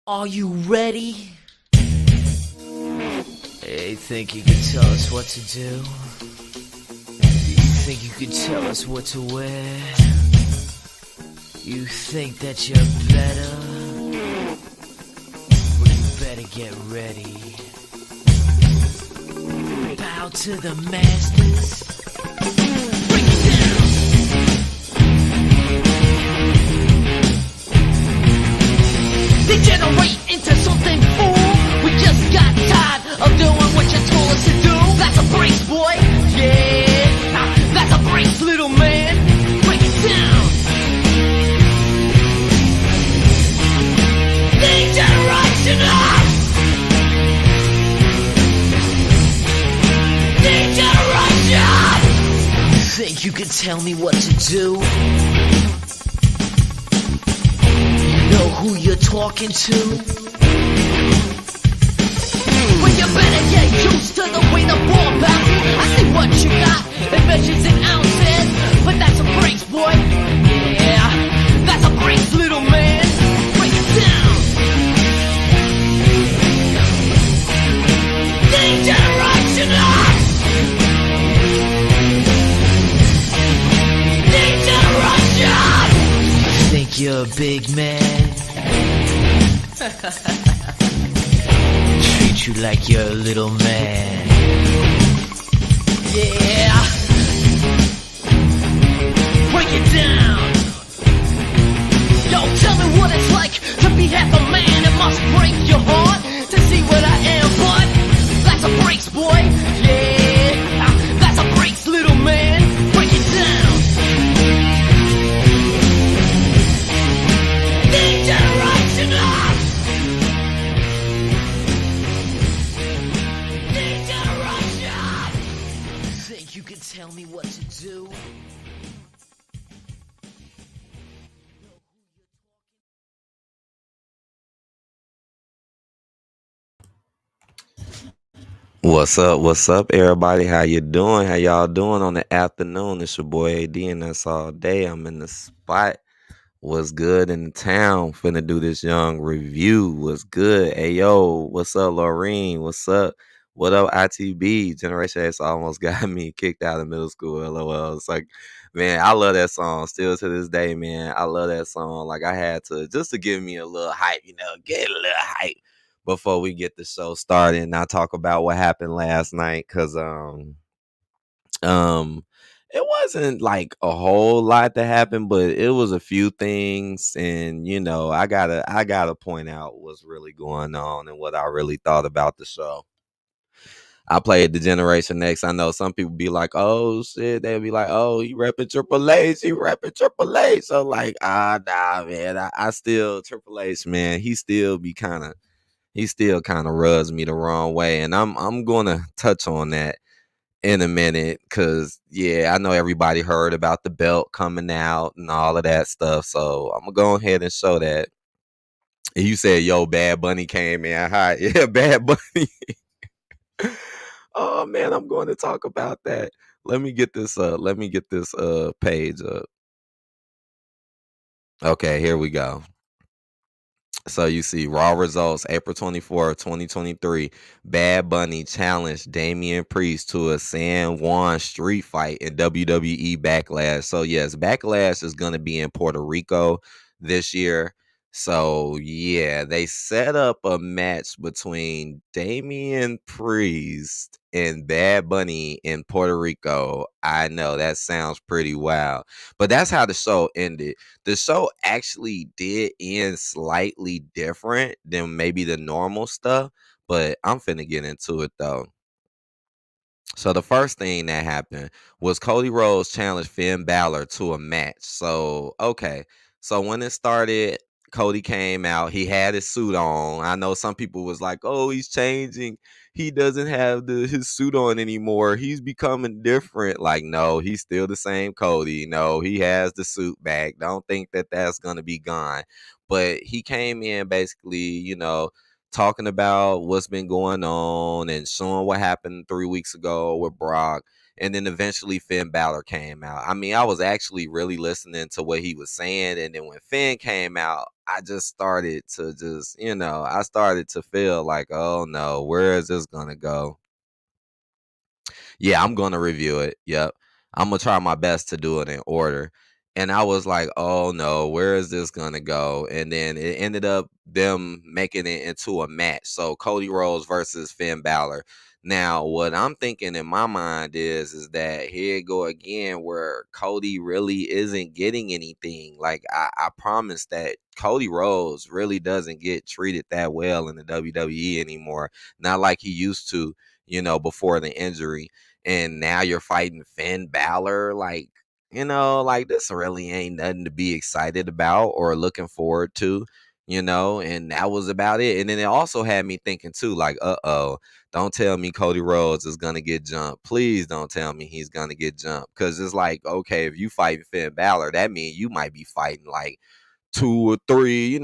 Are you ready? Hey, think you can tell us what to do? You think you can tell us what to wear? You think that you're better? Well, you better get ready. Bow to the masters. Break it down. Degenerate into something fool. We just got tired of doing what you told us to do. That's a brace, boy. Yeah, that's a brace, little man. Break it down. Degeneration up. Degeneration. Think you can tell me what to do? Know who you're talking to? Well, you better get used to the way the ball bounces. I see what you got, it measures in ounces. But that's a brace, boy. Yeah, that's a brace, little man. Break it down. Degeneration up. Degeneration. Think you're a big man? Treat you like you're a little man. Yeah. Break it down. Yo, tell me what it's like to be half a man. It must break your heart to see what I am, but that's a brace, boy. Yeah, that's a brace, little man. Break it down. Degeneration up. Degeneration. Think you can tell me what to do? What's up, everybody? How you doing? How y'all doing on the afternoon? It's your boy AD, and that's all day. I'm in the spot. What's good in the town? Finna do this young review. What's good? Hey, yo, what's up, Laureen? What's up? What up, ITB? Generation X almost got me kicked out of middle school, LOL. It's like, man, I love that song. Still to this day, man, I love that song. Like, I had to, just to give me a little hype, get a little hype before we get the show started and I talk about what happened last night. Cause um it wasn't like a whole lot that happened, but it was a few things. And I gotta point out what's really going on and what I really thought about the show. I played the Generation X. I know some people be like, oh shit, they'll be like, oh, you repping Triple H, you repping Triple H. So like, nah, man. I still Triple H, man, he still kind of rubs me the wrong way. And I'm gonna touch on that in a minute, because yeah, I know everybody heard about the belt coming out and all of that stuff. So I'm gonna go ahead and show that. And you said, yo, Bad Bunny came in hot. Yeah, Bad Bunny. Oh man, I'm going to talk about that. Let me get this page up. Okay, here we go. So you see Raw results April 24th, 2023. Bad Bunny challenged Damian Priest to a San Juan street fight in WWE Backlash. So yes, Backlash is going to be in Puerto Rico this year. So yeah, they set up a match between Damian Priest and Bad Bunny in Puerto Rico. I know that sounds pretty wild. But that's how the show ended. The show actually did end slightly different than maybe the normal stuff, but I'm finna get into it though. So the first thing that happened was Cody Rhodes challenged Finn Balor to a match. So okay, so when it started, Cody came out. He had his suit on. I know some people was like, "Oh, he's changing. He doesn't have his suit on anymore. He's becoming different." Like, no, he's still the same Cody. No, he has the suit back. Don't think that that's gonna be gone. But he came in basically, talking about what's been going on and showing what happened 3 weeks ago with Brock. And then eventually Finn Balor came out. I mean, I was actually really listening to what he was saying. And then when Finn came out, I just started to I started to feel like, oh no, where is this gonna go? Yeah, I'm gonna review it. Yep. I'm gonna try my best to do it in order. And I was like, oh no, where is this gonna go? And then it ended up them making it into a match. So Cody Rhodes versus Finn Balor. Now, what I'm thinking in my mind is that here you go again, where Cody really isn't getting anything. Like I promise that Cody Rhodes really doesn't get treated that well in the WWE anymore. Not like he used to, before the injury. And now you're fighting Finn Balor. Like, like this really ain't nothing to be excited about or looking forward to, and that was about it. And then it also had me thinking too, like, don't tell me Cody Rhodes is gonna get jumped. Please don't tell me he's gonna get jumped. Cause it's like, okay, if you fight Finn Balor, that means you might be fighting like 2 or 3,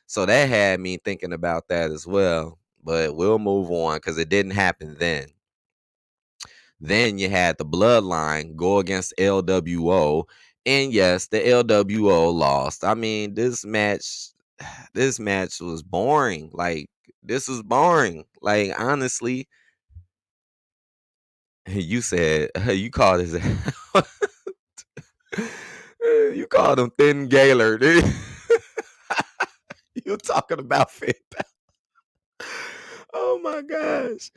So that had me thinking about that as well. But we'll move on because it didn't happen then. Then you had the Bloodline go against LWO. And yes, the LWO lost. I mean, this match was boring. Like, this was boring. Like, honestly, you said you called his you called him Thin Gaylor, dude. You talking about Finn Balor. Oh my gosh.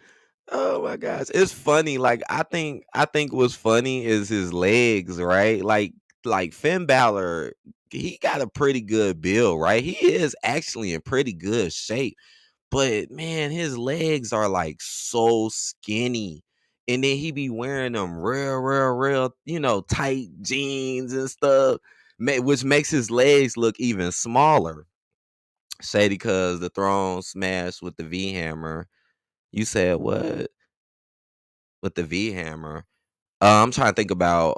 Oh my gosh, it's funny. Like I think what's funny is his legs, right? Like Finn Balor, he got a pretty good build, right? He is actually in pretty good shape, but man, his legs are like so skinny, and then he be wearing them real, tight jeans and stuff, which makes his legs look even smaller. Shady, cause the throne smashed with the V hammer. You said what? With the V hammer. I'm trying to think about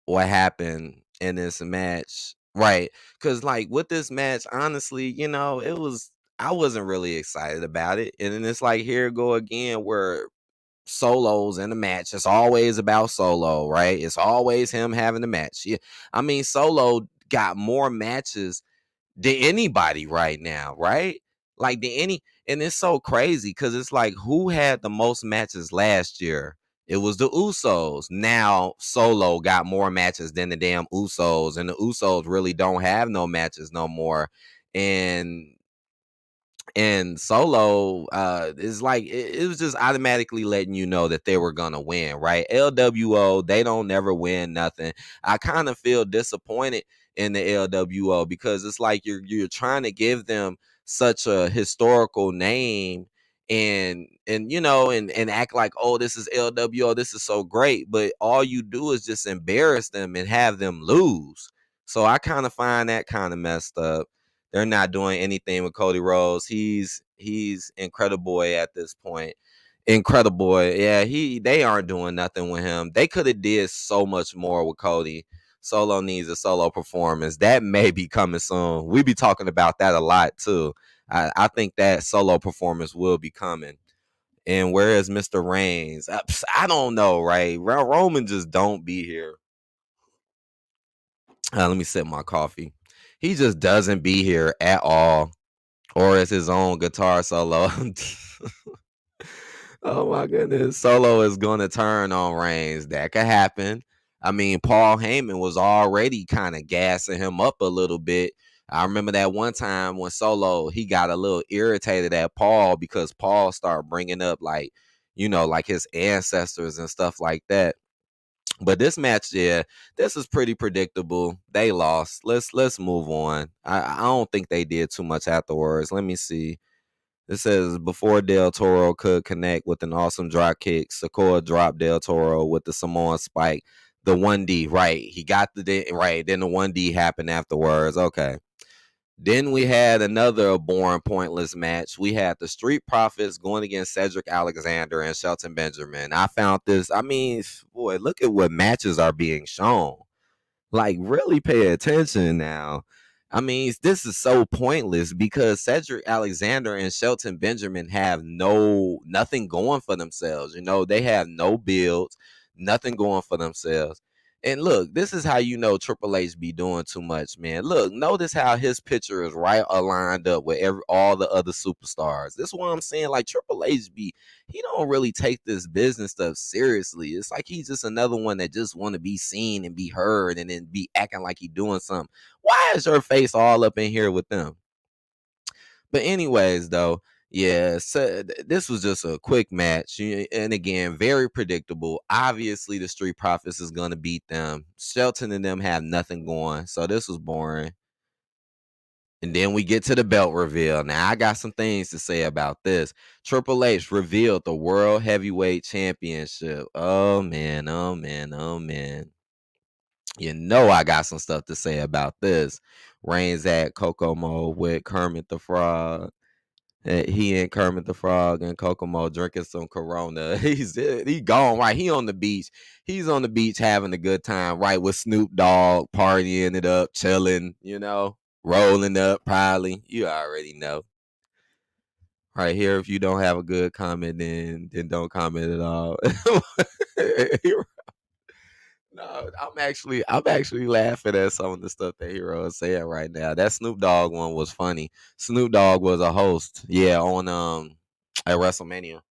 what happened in this match. Right. Cause like with this match, honestly, it was I wasn't really excited about it. And then it's like here go again where Solo's in the match. It's always about Solo, right? It's always him having the match. Yeah. I mean, Solo got more matches than anybody right now, right? Like and it's so crazy because it's like who had the most matches last year? It was the Usos. Now Solo got more matches than the damn Usos, and the Usos really don't have no matches no more. And Solo is like it was just automatically letting you know that they were gonna win, right? LWO, they don't never win nothing. I kind of feel disappointed in the LWO because it's like you're trying to give them such a historical name and act like, oh, this is LWO, this is so great, but all you do is just embarrass them and have them lose. So I kind of find that kind of messed up. They're not doing anything with Cody Rhodes. He's Incredible Boy at this point. Incredible Boy. Yeah, they aren't doing nothing with him. They could have did so much more with Cody. Solo needs a solo performance. That may be coming soon. We be talking about that a lot too. I think that solo performance will be coming. And where is Mr. Reigns? I don't know, right? Roman just don't be here. Let me sip my coffee. He just doesn't be here at all, or as his own guitar solo. Oh my goodness. Solo is going to turn on Reigns. That could happen. I mean, Paul Heyman was already kind of gassing him up a little bit. I remember that one time when Solo, he got a little irritated at Paul because Paul started bringing up like, like his ancestors and stuff like that. But this match, yeah, this is pretty predictable. They lost. Let's move on. I don't think they did too much afterwards. Let me see. It says before Del Toro could connect with an awesome drop kick, Sikoa dropped Del Toro with the Samoan spike. The 1D, right. He got right. Then the 1D happened afterwards. Okay. Then we had another boring, pointless match. We had the Street Profits going against Cedric Alexander and Shelton Benjamin. I found this. I mean, boy, look at what matches are being shown. Like, really pay attention now. I mean, this is so pointless because Cedric Alexander and Shelton Benjamin have nothing going for themselves. They have no builds, nothing going for themselves. And look, this is how you know Triple H be doing too much, man. Look, notice how his picture is right aligned up with all the other superstars. This is what I'm saying. Like Triple H he don't really take this business stuff seriously. It's like he's just another one that just want to be seen and be heard and then be acting like he doing something. Why is your face all up in here with them? But anyways, though, yeah, so this was just a quick match, and again, very predictable. Obviously, the Street Profits is gonna beat them. Shelton and them have nothing going, so this was boring. And then we get to the belt reveal. Now, I got some things to say about this. Triple H revealed the World Heavyweight Championship. Oh man, oh man, oh man. You know I got some stuff to say about this. Reigns at Kokomo with Kermit the Frog. He and Kermit the Frog and Kokomo drinking some Corona. He gone, right? He on the beach. He's on the beach having a good time, right? With Snoop Dogg partying it up, chilling, rolling up, probably. You already know. Right here, if you don't have a good comment, then don't comment at all. No, I'm actually laughing at some of the stuff that Hero is saying right now. That Snoop Dogg one was funny. Snoop Dogg was a host, yeah, on at WrestleMania.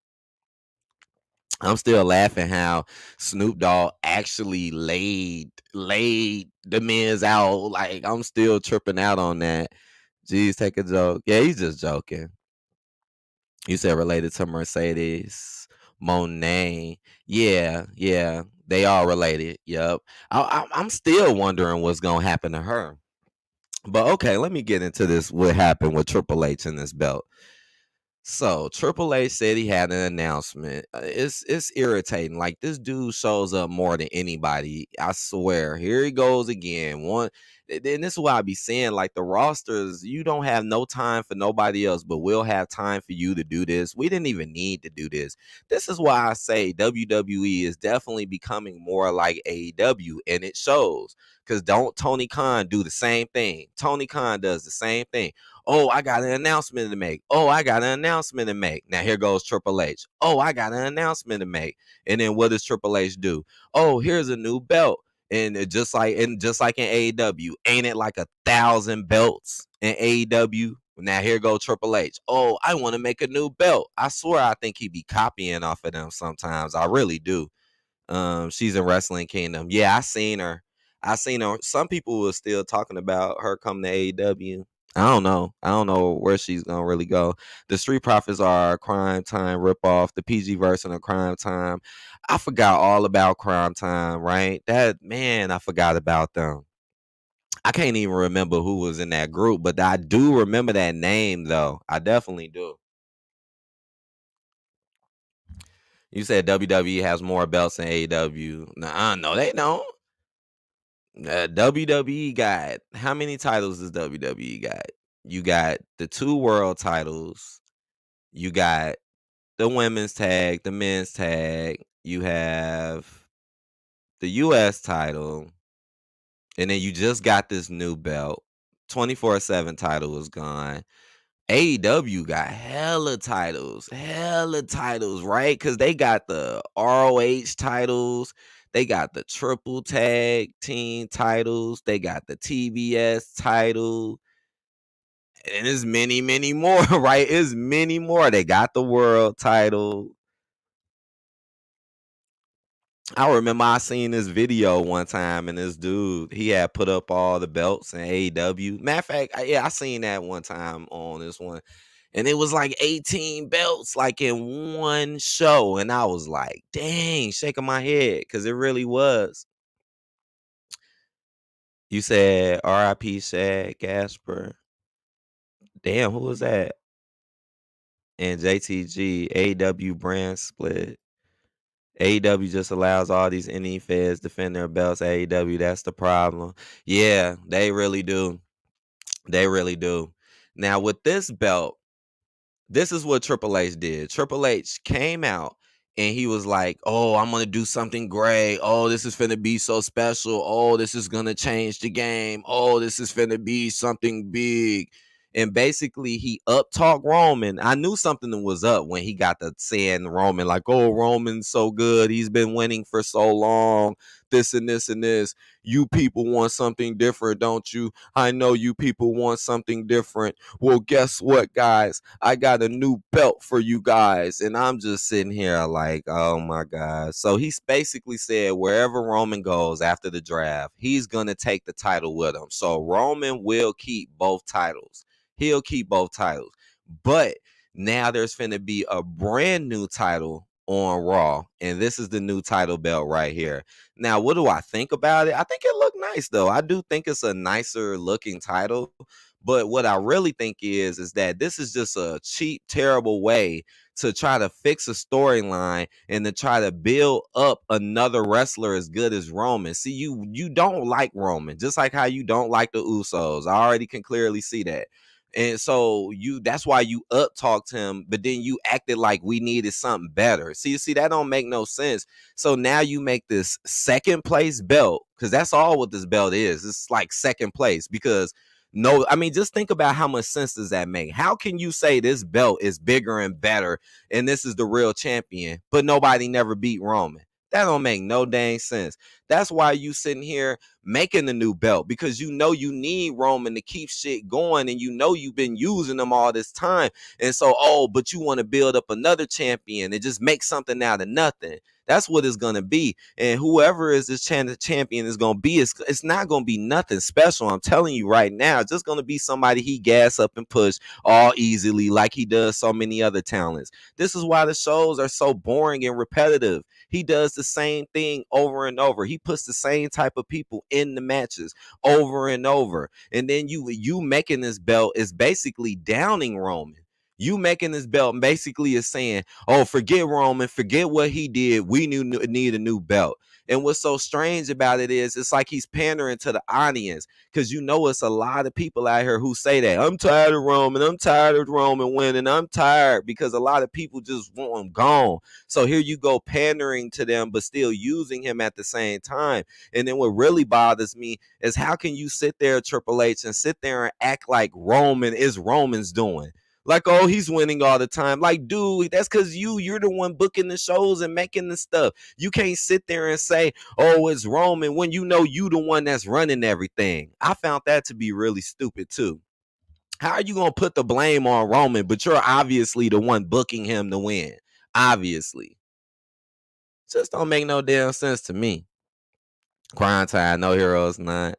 I'm still laughing how Snoop Dogg actually laid the men's out. Like I'm still tripping out on that. Jeez, take a joke. Yeah, he's just joking. You said related to Mercedes Monet. Yeah, they are related. Yep. I'm still wondering what's gonna happen to her. But okay, let me get into this. What happened with Triple H in this belt? So Triple H said he had an announcement. It's irritating. Like this dude shows up more than anybody. I swear. Here he goes again. Then this is why I be saying like the rosters. You don't have no time for nobody else, but we'll have time for you to do this. We didn't even need to do this. This is why I say WWE is definitely becoming more like AEW, and it shows. Because don't Tony Khan do the same thing? Tony Khan does the same thing. Oh, I got an announcement to make. Oh, I got an announcement to make. Now here goes Triple H. Oh, I got an announcement to make. And then what does Triple H do? Oh, here's a new belt. And just like in AEW, ain't it like 1,000 belts in AEW? Now here goes Triple H. Oh, I want to make a new belt. I swear I think he be copying off of them sometimes. I really do. She's in Wrestling Kingdom. Yeah, I seen her. Some people were still talking about her coming to AEW. I don't know. I don't know where she's gonna really go. The Street Profits are Crime Time ripoff, the PG version of Crime Time. I forgot all about Crime Time, right? That man, I forgot about them. I can't even remember who was in that group, but I do remember that name though. I definitely do. You said WWE has more belts than AEW. Nah, no, they don't. WWE got how many titles does WWE got? You got the 2 world titles. You got the women's tag, the men's tag. You have the US title. And then you just got this new belt. 24/7 title is gone. AEW got hella titles, right? Because they got the ROH titles, they got the triple tag team titles, they got the TBS title, and there's many more, right? It's many more. They got the world title. I remember I seen this video one time, and this dude he had put up all the belts in AEW. Matter of fact, yeah, I seen that one time on this one, and it was like 18 belts, like in one show, and I was like, "Dang!" Shaking my head because it really was. You said R.I.P. Shad Gasper. Damn, who was that? And JTG AEW brand split. AEW just allows all these NE feds defend their belts. AEW, that's the problem. Yeah, they really do. They really do. Now with this belt, this is what Triple H did. Triple H came out and he was like, "Oh, I'm gonna do something great. Oh, this is finna be so special. Oh, this is gonna change the game. Oh, this is finna be something big." And basically, he up talk Roman. I knew something was up when he got to saying Roman, like, "Oh, Roman's so good. He's been winning for so long. this and this and this. You people want something different, don't you? I know you people want something different. Well, guess what, guys? I got a new belt for you guys. And I'm just sitting here like, oh my God. So he's basically said wherever Roman goes after the draft, he's going to take the title with him. So Roman will keep both titles. He'll keep both titles. But now there's finna be a brand new title on Raw, and this is the new title belt right here. Now, what do I think about it? I think it looked nice, though. I do think it's a nicer looking title. But what I really think is that this is just a cheap, terrible way to try to fix a storyline and to try to build up another wrestler as good as Roman. See, you don't like Roman, just like how you don't like the Usos. I already can clearly see that. And so that's why you up talked him, but then you acted like we needed something better. See, that don't make no sense. So now you make this second place belt, because that's all what this belt is. It's like second place because no, I mean, just think about how much sense does that make? How can you say this belt is bigger and better and this is the real champion, but nobody never beat Roman? That don't make no dang sense. That's why you sitting here making the new belt, because you know you need Roman to keep shit going, and you know you've been using them all this time. And so, but you want to build up another champion and just make something out of nothing. That's what it's gonna be. And whoever is this champion is gonna be, it's not gonna be nothing special. I'm telling you right now, it's just gonna be somebody he gas up and push all easily, like he does so many other talents. This is why the shows are so boring and repetitive. He does the same thing over and over. He puts the same type of people in the matches over and over. And then you making this belt is basically downing Roman. You making this belt basically is saying, oh, forget Roman, forget what he did. We need a new belt. And what's so strange about it is it's like he's pandering to the audience, because you know it's a lot of people out here who say that. I'm tired of Roman. I'm tired of Roman winning. I'm tired, because a lot of people just want him gone. So here you go pandering to them, but still using him at the same time. And then what really bothers me is how can you sit there, Triple H, and sit there and act like Roman is Roman's doing? Like, oh, he's winning all the time. Like, dude, that's because you're the one booking the shows and making the stuff. You can't sit there and say, oh, it's Roman, when you know you the one that's running everything. I found that to be really stupid, too. How are you going to put the blame on Roman, but you're obviously the one booking him to win? Obviously. Just don't make no damn sense to me. Crime Time, No Heroes, not.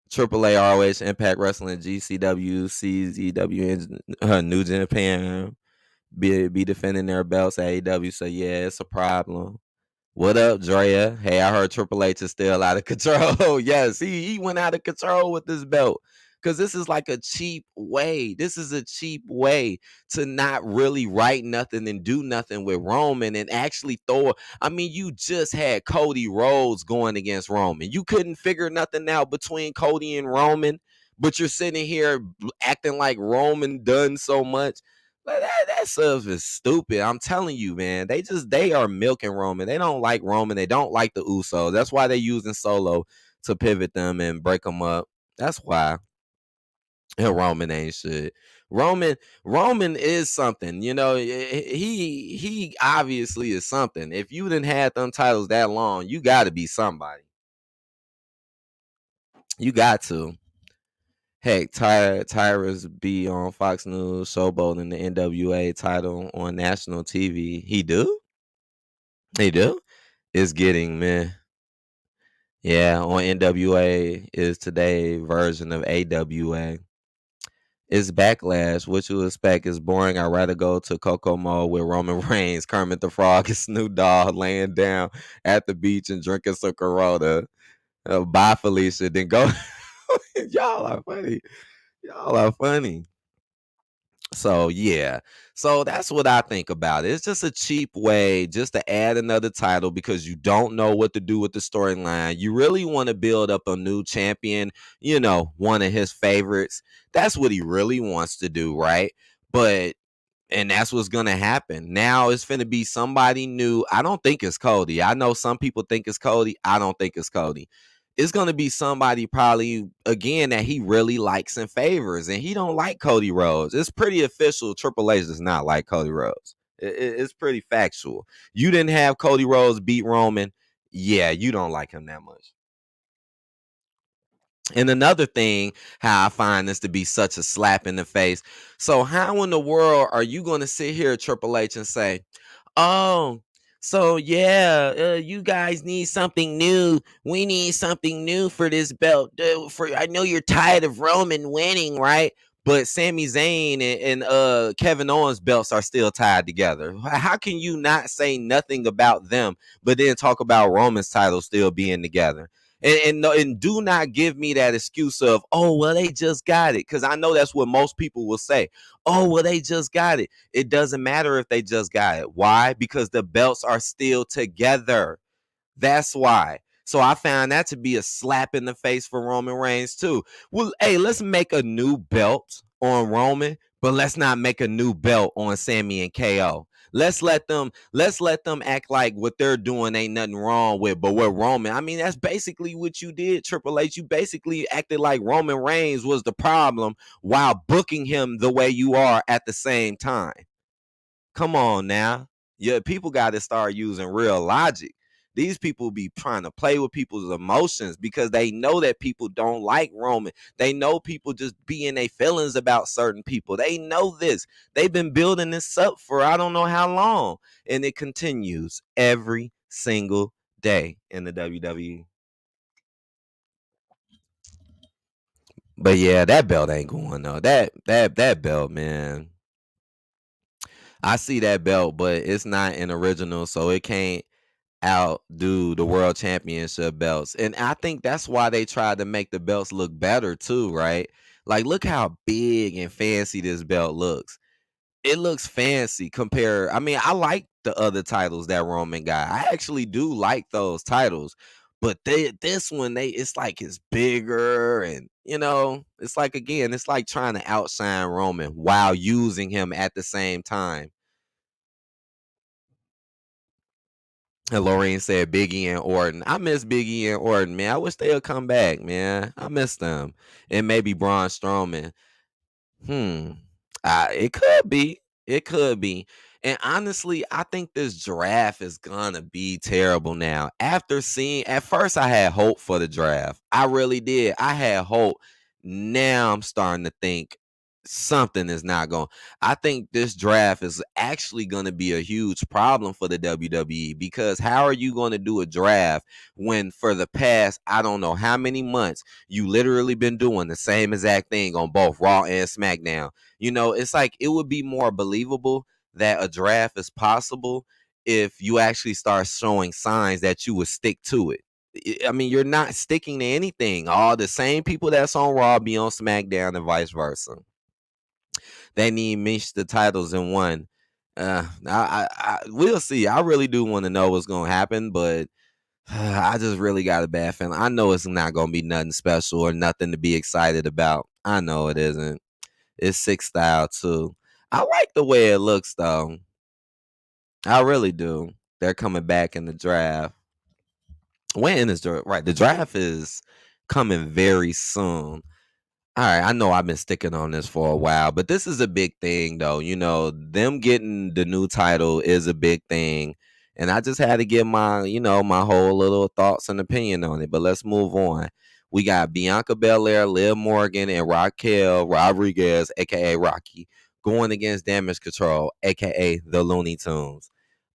AAA, ROH, Impact Wrestling, GCW, CZW, and New Japan be defending their belts. AEW, so yeah, it's a problem. What up, Drea? Hey, I heard Triple H is still out of control. Yes, he went out of control with this belt. Because this is like a cheap way. This is a cheap way to not really write nothing and do nothing with Roman and actually throw it. I mean, you just had Cody Rhodes going against Roman. You couldn't figure nothing out between Cody and Roman, but you're sitting here acting like Roman done so much. But that stuff is stupid. I'm telling you, man. They are milking Roman. They don't like Roman. They don't like the Usos. That's why they're using Solo to pivot them and break them up. That's why. And Roman ain't shit. Roman is something. You know, he obviously is something. If you didn't have them titles that long, you got to be somebody. You got to. Heck, Tyrus be on Fox News showboating the NWA title on national TV. He do? He do? It's getting, man. Yeah, on NWA is today version of AWA. It's Backlash. What you expect is boring. I'd rather go to Kokomo with Roman Reigns, Kermit the Frog, and Snoop Dogg laying down at the beach and drinking some Corona. Bye, Felicia. Then go. Y'all are funny. Y'all are funny. So yeah, so that's what I think about it. It's just a cheap way just to add another title because you don't know what to do with the storyline. You really want to build up a new champion, you know, one of his favorites. That's what he really wants to do, right? And that's what's gonna happen. Now it's gonna be somebody new. I don't think it's Cody. I know some people think it's Cody. I don't think it's Cody. It's gonna be somebody probably again that he really likes and favors, and he don't like Cody Rhodes. It's pretty official. Triple H does not like Cody Rhodes. It's pretty factual. You didn't have Cody Rhodes beat Roman. Yeah, you don't like him that much. And another thing, how I find this to be such a slap in the face. So, how in the world are you going to sit here, Triple H, and say, "Oh, so yeah, you guys need something new. We need something new for this belt. For I know you're tired of Roman winning, right? But Sami Zayn and Kevin Owens belts are still tied together. How can you not say nothing about them, but then talk about Roman's title still being together? And do not give me that excuse of, oh, well, they just got it. Because I know that's what most people will say. Oh, well, they just got it. It doesn't matter if they just got it. Why? Because the belts are still together. That's why. So I found that to be a slap in the face for Roman Reigns too. Well, hey, let's make a new belt on Roman, but let's not make a new belt on Sammy and KO. Let's let them act like what they're doing ain't nothing wrong with, but what Roman, I mean, that's basically what you did, Triple H. You basically acted like Roman Reigns was the problem while booking him the way you are at the same time. Come on now. Yeah, people got to start using real logic. These people be trying to play with people's emotions because they know that people don't like Roman. They know people just be in their feelings about certain people. They know this. They've been building this up for I don't know how long. And it continues every single day in the WWE. But yeah, that belt ain't going though. That belt, man. I see that belt, but it's not an original, so it can't outdo the world championship belts. And I think that's why they tried to make the belts look better too, right? Like, look how big and fancy this belt looks. It looks fancy compared. I mean, I like the other titles that Roman got. I actually do like those titles. But this one, it's like it's bigger, and it's like again, it's like trying to outshine Roman while using him at the same time. And Lorraine said Biggie and Orton. I miss Biggie and Orton, man. I wish they would come back, man. I miss them. And maybe Braun Strowman. Hmm. It could be. It could be. And honestly, I think this draft is gonna be terrible now. After seeing, at first, I had hope for the draft. I really did. I had hope. Now I'm starting to think something is not going. I think this draft is actually going to be a huge problem for the WWE because how are you going to do a draft when for the past I don't know how many months you literally been doing the same exact thing on both Raw and SmackDown? It's like it would be more believable that a draft is possible if you actually start showing signs that you would stick to it. I mean, you're not sticking to anything. All the same people that's on Raw be on SmackDown and vice versa. They need mesh the titles in one. We'll see. I really do want to know what's going to happen, but I just really got a bad feeling. I know it's not going to be nothing special or nothing to be excited about. I know it isn't. It's sick style too. I like the way it looks though. I really do. They're coming back in the draft. When is the right? The draft is coming very soon. All right, I know I've been sticking on this for a while, but this is a big thing though. Them getting the new title is a big thing. And I just had to get my whole little thoughts and opinion on it. But let's move on. We got Bianca Belair, Liv Morgan, and Raquel Rodriguez, aka Rocky, going against Damage Control, aka the Looney Tunes.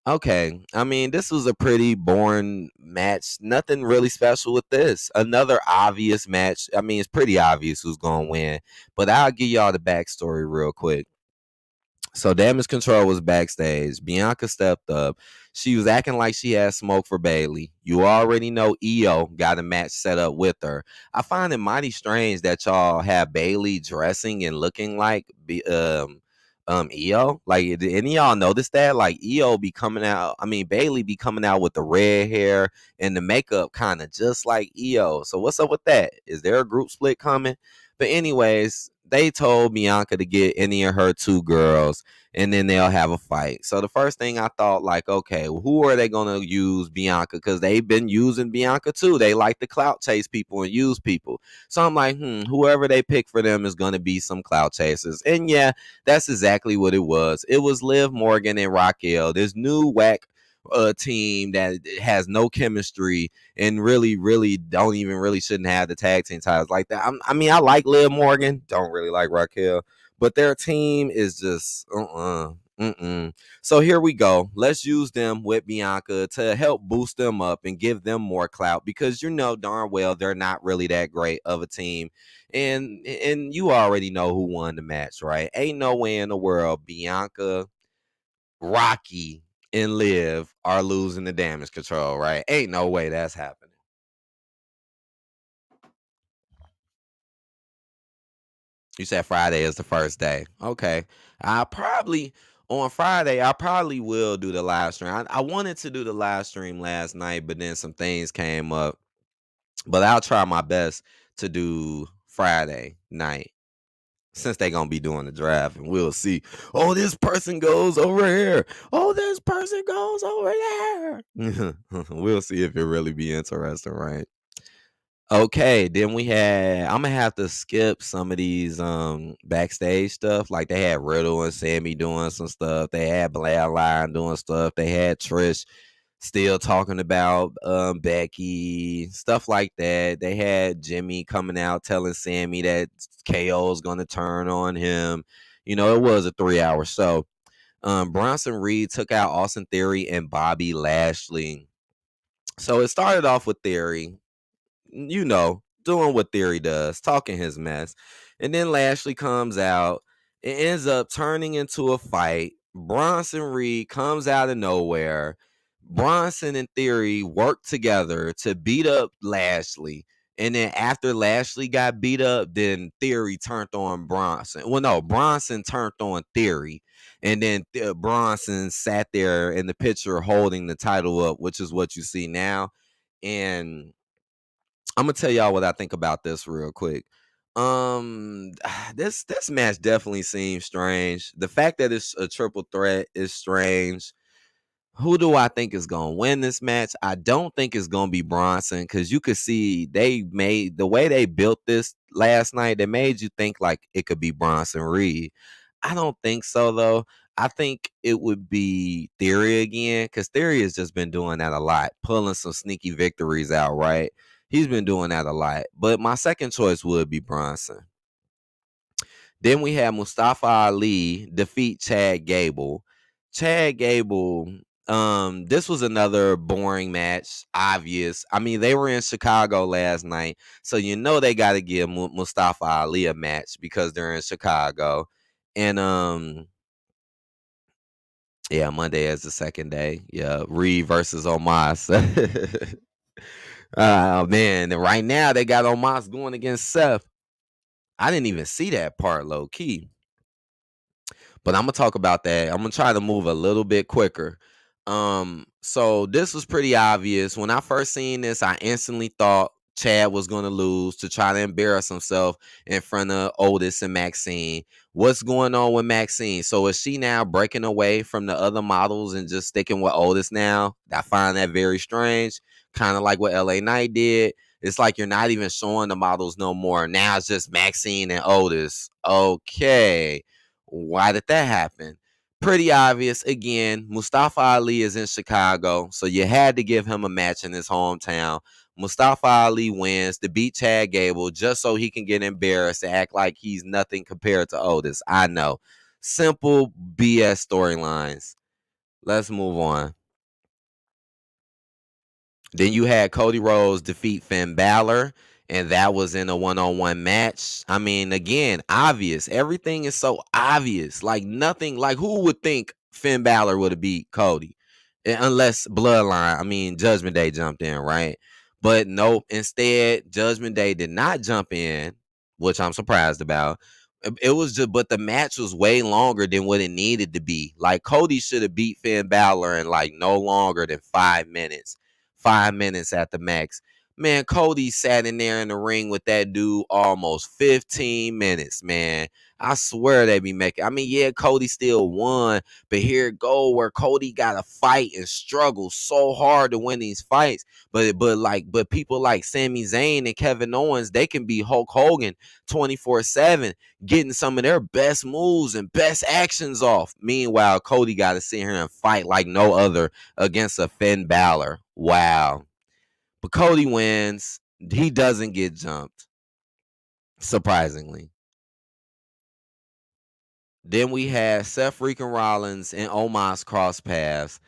Okay, I mean, this was a pretty boring match. Nothing really special with this. Another obvious match. I mean, it's pretty obvious who's going to win, but I'll give y'all the backstory real quick. So Damage Control was backstage. Bianca stepped up. She was acting like she had smoke for Bailey. You already know EO got a match set up with her. I find it mighty strange that y'all have Bailey dressing and looking like EO. Like, did any of y'all notice that? Like, EO be coming out. I mean, Bailey be coming out with the red hair and the makeup kind of just like EO. So what's up with that? Is there a group split coming? But anyways, they told Bianca to get any of her two girls, and then they'll have a fight. So the first thing I thought, like, okay, who are they going to use Bianca? Because they've been using Bianca too. They like to clout chase people and use people. So I'm like, whoever they pick for them is going to be some clout chasers. And yeah, that's exactly what it was. It was Liv Morgan and Raquel, this new whack team that has no chemistry and really don't even really shouldn't have the tag team titles like that. I mean, I like Liv Morgan, don't really like Raquel, but their team is just Mm-mm. So here we go. Let's use them with Bianca to help boost them up and give them more clout because you know darn well they're not really that great of a team. And you already know who won the match, right? Ain't no way in the world Bianca, Rocky, and Liv are losing the Damage Control, right? Ain't no way that's happening. You said Friday is the first day. Okay. I probably on Friday, I probably will do the live stream. I wanted to do the live stream last night, but then some things came up. But I'll try my best to do Friday night since they're going to be doing the draft and we'll see. Oh, this person goes over here. Oh, this person goes over there. We'll see if it really be interesting, right? Okay, then we had I'm gonna have to skip some of these backstage stuff. Like they had Riddle and Sammy doing some stuff. They had Bloodline doing stuff. They had Trish still talking about Becky, stuff like that. They had Jimmy coming out telling Sammy that KO is gonna turn on him. You know, it was a 3 hour show. Bronson Reed took out Austin Theory and Bobby Lashley. So it started off with Theory, you know, doing what Theory does, talking his mess. And then Lashley comes out. It ends up turning into a fight. Bronson Reed comes out of nowhere. Bronson and Theory work together to beat up Lashley. And then after Lashley got beat up, then Theory turned on Bronson. Well, no, Bronson turned on Theory. And then Bronson sat there in the picture holding the title up, which is what you see now. And I'm gonna tell y'all what I think about this real quick. This match definitely seems strange. The fact that it's a triple threat is strange. Who do I think is gonna win this match? I don't think it's gonna be Bronson because you could see they made the way they built this last night. They made you think like it could be Bronson Reed. I don't think so though. I think it would be Theory again because Theory has just been doing that a lot, pulling some sneaky victories out. Right, he's been doing that a lot. But my second choice would be Bronson. Then we had Mustafa Ali defeat Chad Gable. Chad Gable, this was another boring match, obvious. I mean, they were in Chicago last night, so you know they got to give Mustafa Ali a match because they're in Chicago. And yeah, Monday is the second day. Yeah, Reed versus Omos. Oh man, and right now they got Omos going against Seth. I didn't even see that part low key. But I'm gonna talk about that. I'm gonna try to move a little bit quicker. So this was pretty obvious. When I first seen this, I instantly thought Chad was gonna lose to try to embarrass himself in front of Otis and Maxine. What's going on with Maxine? So is she now breaking away from the other models and just sticking with Otis now? I find that very strange. Kind of like what LA Knight did. It's like you're not even showing the models no more. Now it's just Maxine and Otis. Okay. Why did that happen? Pretty obvious. Again, Mustafa Ali is in Chicago, so you had to give him a match in his hometown. Mustafa Ali wins to beat Chad Gable just so he can get embarrassed and act like he's nothing compared to Otis. I know. Simple BS storylines. Let's move on. Then you had Cody Rhodes defeat Finn Balor, and that was in a one-on-one match. I mean, again, obvious. Everything is so obvious. Like nothing, like who would think Finn Balor would have beat Cody? Unless Bloodline, I mean, Judgment Day jumped in, right? But nope, instead, Judgment Day did not jump in, which I'm surprised about. It was just, but the match was way longer than what it needed to be. Like Cody should have beat Finn Balor in like no longer than 5 minutes. 5 minutes at the max. Man, Cody sat in there in the ring with that dude almost 15 minutes, man. I swear they be making. I mean, yeah, Cody still won, but here it go where Cody got to fight and struggle so hard to win these fights. But people like Sami Zayn and Kevin Owens, they can be Hulk Hogan 24/7, getting some of their best moves and best actions off. Meanwhile, Cody got to sit here and fight like no other against a Finn Balor. Wow. But Cody wins. He doesn't get jumped, surprisingly. Then we had Seth freaking Rollins and Omos cross paths.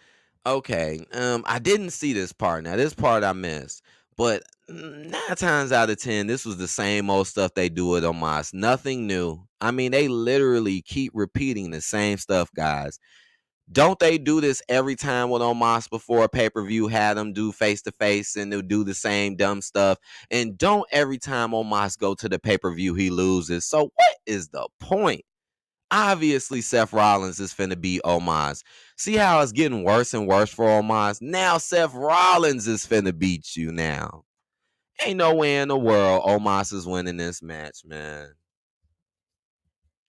Okay, I didn't see this part. Now, this part I missed. But 9 times out of 10, this was the same old stuff they do with Omos. Nothing new. I mean, they literally keep repeating the same stuff, guys. Don't they do this every time with Omos before a pay-per-view, had them do face-to-face and they'll do the same dumb stuff? And don't every time Omos go to the pay-per-view, he loses. So what is the point? Obviously, Seth Rollins is finna beat Omos. See how it's getting worse and worse for Omos? Now Seth Rollins is finna beat you now. Ain't no way in the world Omos is winning this match, man.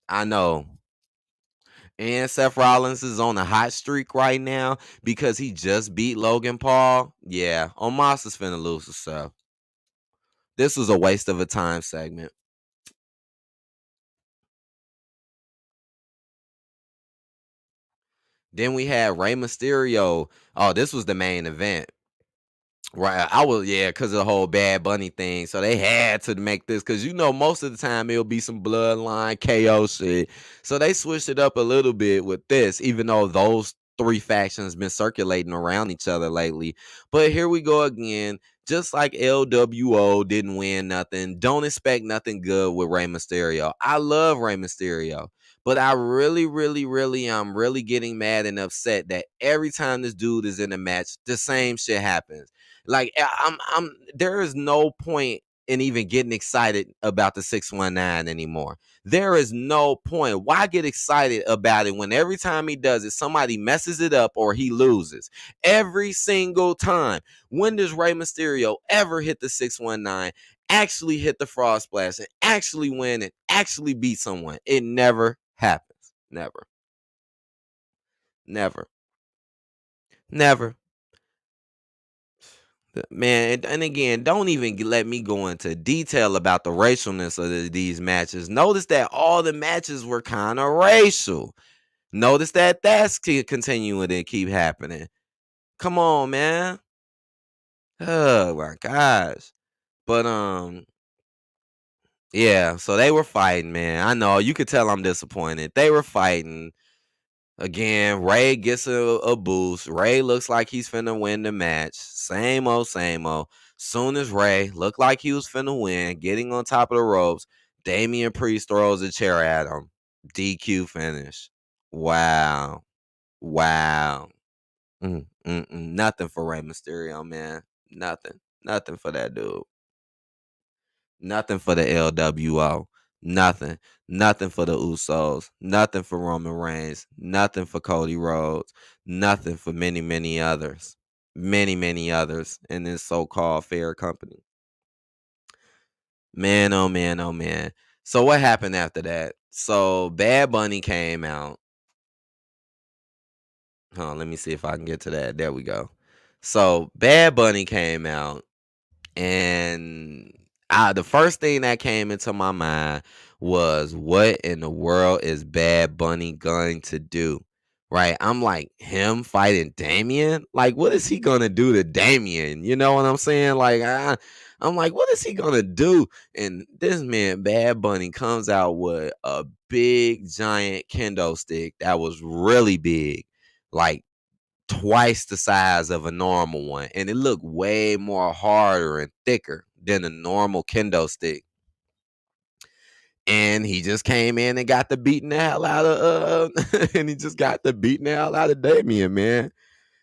I know. And Seth Rollins is on a hot streak right now because he just beat Logan Paul. Yeah, Omos is finna lose to Seth. This was a waste of a time segment. Then we had Rey Mysterio. Oh, this was the main event. Right, because of the whole Bad Bunny thing. So they had to make this because most of the time it'll be some bloodline KO shit. So they switched it up a little bit with this, even though those three factions been circulating around each other lately. But here we go again. Just like LWO didn't win nothing, don't expect nothing good with Rey Mysterio. I love Rey Mysterio. But I really, really, really, I'm really getting mad and upset that every time this dude is in a match, the same shit happens. Like I'm there is no point in even getting excited about the 619 anymore. There is no point. Why get excited about it when every time he does it, somebody messes it up or he loses? Every single time. When does Rey Mysterio ever hit the 619, actually hit the Frog Splash, and actually win and actually beat someone? It never happens. Never. Never. Never. Man, and again, don't even let me go into detail about the racialness of these matches. Notice that all the matches were kind of racial. Notice that that's continuing to keep happening. Come on, man. Oh my gosh. But yeah, so they were fighting, man. I know you could tell I'm disappointed. They were fighting. Again, Rey gets a boost. Rey looks like he's finna win the match. Same old, same old. Soon as Rey looked like he was finna win, getting on top of the ropes, Damian Priest throws a chair at him. DQ finish. Wow. Wow. Nothing for Rey Mysterio, man. Nothing. Nothing for that dude. Nothing for the LWO. Nothing. Nothing for the Usos. Nothing for Roman Reigns. Nothing for Cody Rhodes. Nothing for many, many others. Many, many others in this so-called fair company. Man, oh man, oh man. So what happened after that? So Bad Bunny came out. Let me see if I can get to that. There we go. So Bad Bunny came out. And the first thing that came into my mind was, what in the world is Bad Bunny going to do? Right? I'm like, him fighting Damien? Like, what is he going to do to Damien? You know what I'm saying? Like, I'm like, what is he going to do? And this man, Bad Bunny, comes out with a big, giant kendo stick that was really big. Like, twice the size of a normal one, and it looked way more harder and thicker than a normal kendo stick. And he just came in and got the beating the hell out of and he just got the beating the hell out of Damien, man.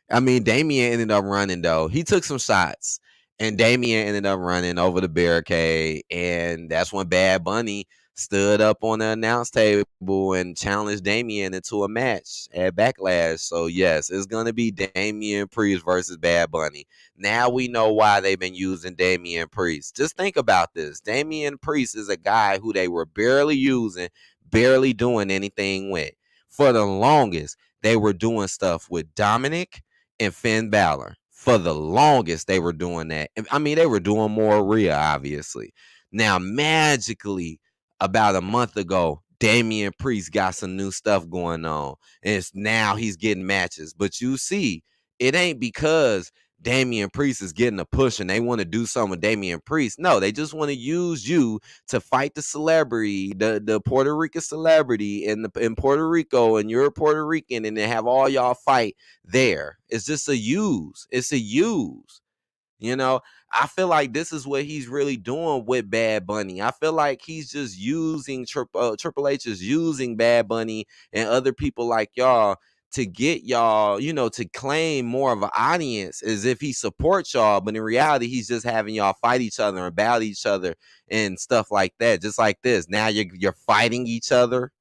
I mean, Damien ended up running though. He took some shots, and Damien ended up running over the barricade, and that's when Bad Bunny stood up on the announce table and challenged Damian into a match at Backlash. So yes, it's gonna be Damian Priest versus Bad Bunny. Now we know why they've been using Damian Priest. Just think about this. Damian Priest is a guy who they were barely using, barely doing anything with. For the longest, they were doing stuff with Dominic and Finn Balor. For the longest, they were doing that. I mean, they were doing more Rhea, obviously. Now, magically, about a month ago, Damian Priest got some new stuff going on. And now he's getting matches. But you see, it ain't because Damian Priest is getting a push and they want to do something with Damian Priest. No, they just want to use you to fight the celebrity, the Puerto Rican celebrity in Puerto Rico, and you're Puerto Rican, and they have all y'all fight there. It's just a use. It's a use. You know, I feel like this is what he's really doing with Bad Bunny. I feel like he's just using Triple H is using Bad Bunny and other people like y'all to get y'all, to claim more of an audience as if he supports y'all. But in reality, he's just having y'all fight each other and battle each other and stuff like that. Just like this. Now you're fighting each other.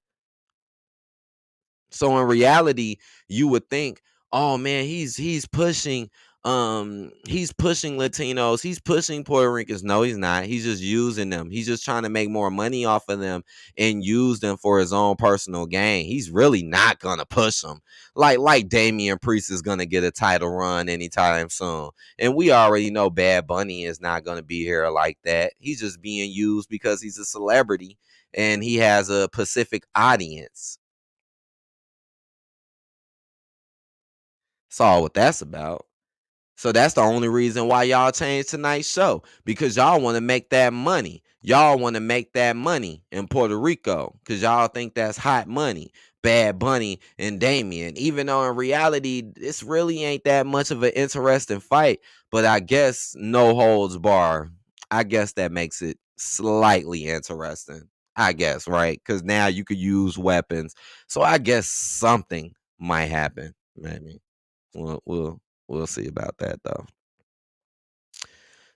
So in reality, you would think, oh man, he's pushing Latinos, he's pushing Puerto Ricans. No, he's not. He's just using them. He's just trying to make more money off of them and use them for his own personal gain. He's really not gonna push them. Like Damian Priest is gonna get a title run anytime soon. And we already know Bad Bunny is not gonna be here like that. He's just being used because he's a celebrity and he has a Pacific audience. That's all what that's about. So that's the only reason why y'all changed tonight's show, because y'all want to make that money. Y'all want to make that money in Puerto Rico because y'all think that's hot money. Bad Bunny and Damien, even though in reality, this really ain't that much of an interesting fight. But I guess no holds bar. I guess that makes it slightly interesting. I guess, right? Because now you could use weapons. So I guess something might happen. Maybe. We'll see about that though.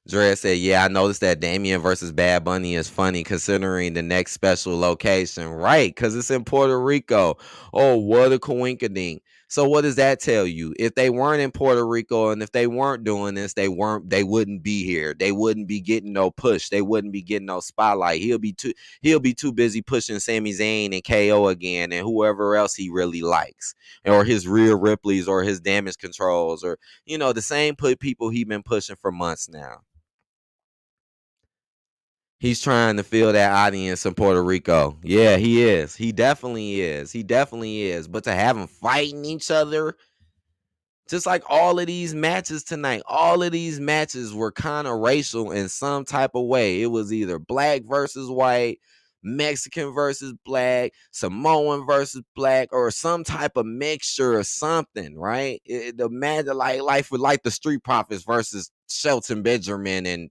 Dre said, "Yeah, I noticed that Damien versus Bad Bunny is funny considering the next special location, right? Because it's in Puerto Rico. Oh, what a coinkydink. So what does that tell you? If they weren't in Puerto Rico and if they weren't doing this, they wouldn't be here. They wouldn't be getting no push. They wouldn't be getting no spotlight. He'll be too busy pushing Sami Zayn and KO again and whoever else he really likes, or his Rhea Ripley's or his Damage Controls, or the same people he been pushing for months now." He's trying to fill that audience in Puerto Rico. Yeah, he is. He definitely is. He definitely is. But to have them fighting each other, just like all of these matches tonight, all of these matches were kind of racial in some type of way. It was either black versus white, Mexican versus black, Samoan versus black, or some type of mixture or something, right? The match, like the Street Profits versus Shelton Benjamin and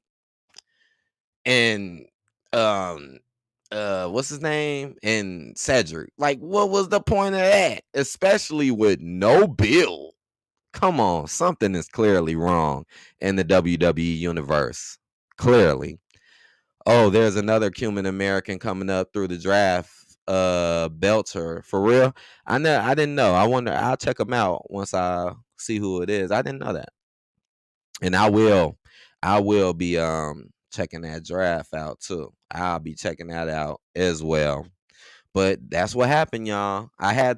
what's his name, and Cedric. Like, what was the point of that? Especially with no bill. Come on, something is clearly wrong in the WWE universe. Clearly. Oh, there's another Cuban American coming up through the draft. Belter. For real? I didn't know. I wonder, I'll check him out once I see who it is. I didn't know that. And I will be checking that draft out too. I'll be checking that out as well. But that's what happened, y'all. I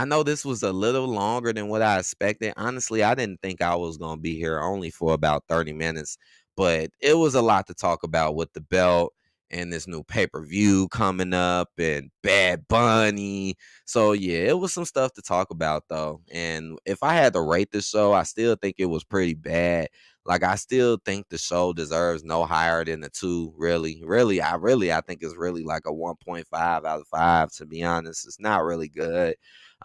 know this was a little longer than what I expected. Honestly, I didn't think I was going to be here only for about 30 minutes, but it was a lot to talk about with the belt and this new pay-per-view coming up and Bad Bunny. So yeah, it was some stuff to talk about though. And if I had to rate this show, I still think it was pretty bad. Like, I still think the show deserves no higher than a 2. I think it's really like a 1.5 out of 5. To be honest, it's not really good.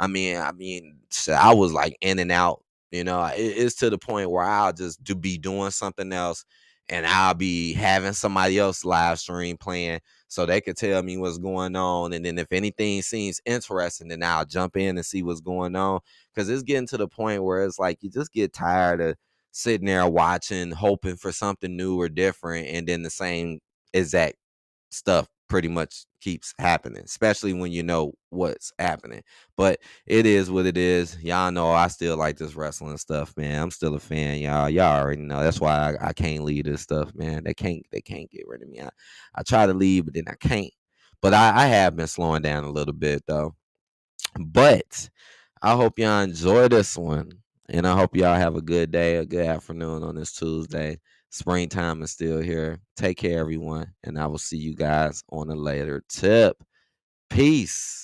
Shit, I was like in and out. It's to the point where I'll just be doing something else, and I'll be having somebody else live stream playing so they could tell me what's going on. And then if anything seems interesting, then I'll jump in and see what's going on. Because it's getting to the point where it's like you just get tired of sitting there watching, hoping for something new or different, and then the same exact stuff pretty much keeps happening, especially when you know what's happening. But it is what it is. Y'all know I still like this wrestling stuff, man. I'm still a fan, y'all. Y'all already know. That's why I can't leave this stuff, man. They can't get rid of me. I try to leave, but then I can't. But I have been slowing down a little bit though. But I hope y'all enjoy this one. And I hope y'all have a good day, a good afternoon on this Tuesday. Springtime is still here. Take care, everyone. And I will see you guys on a later tip. Peace.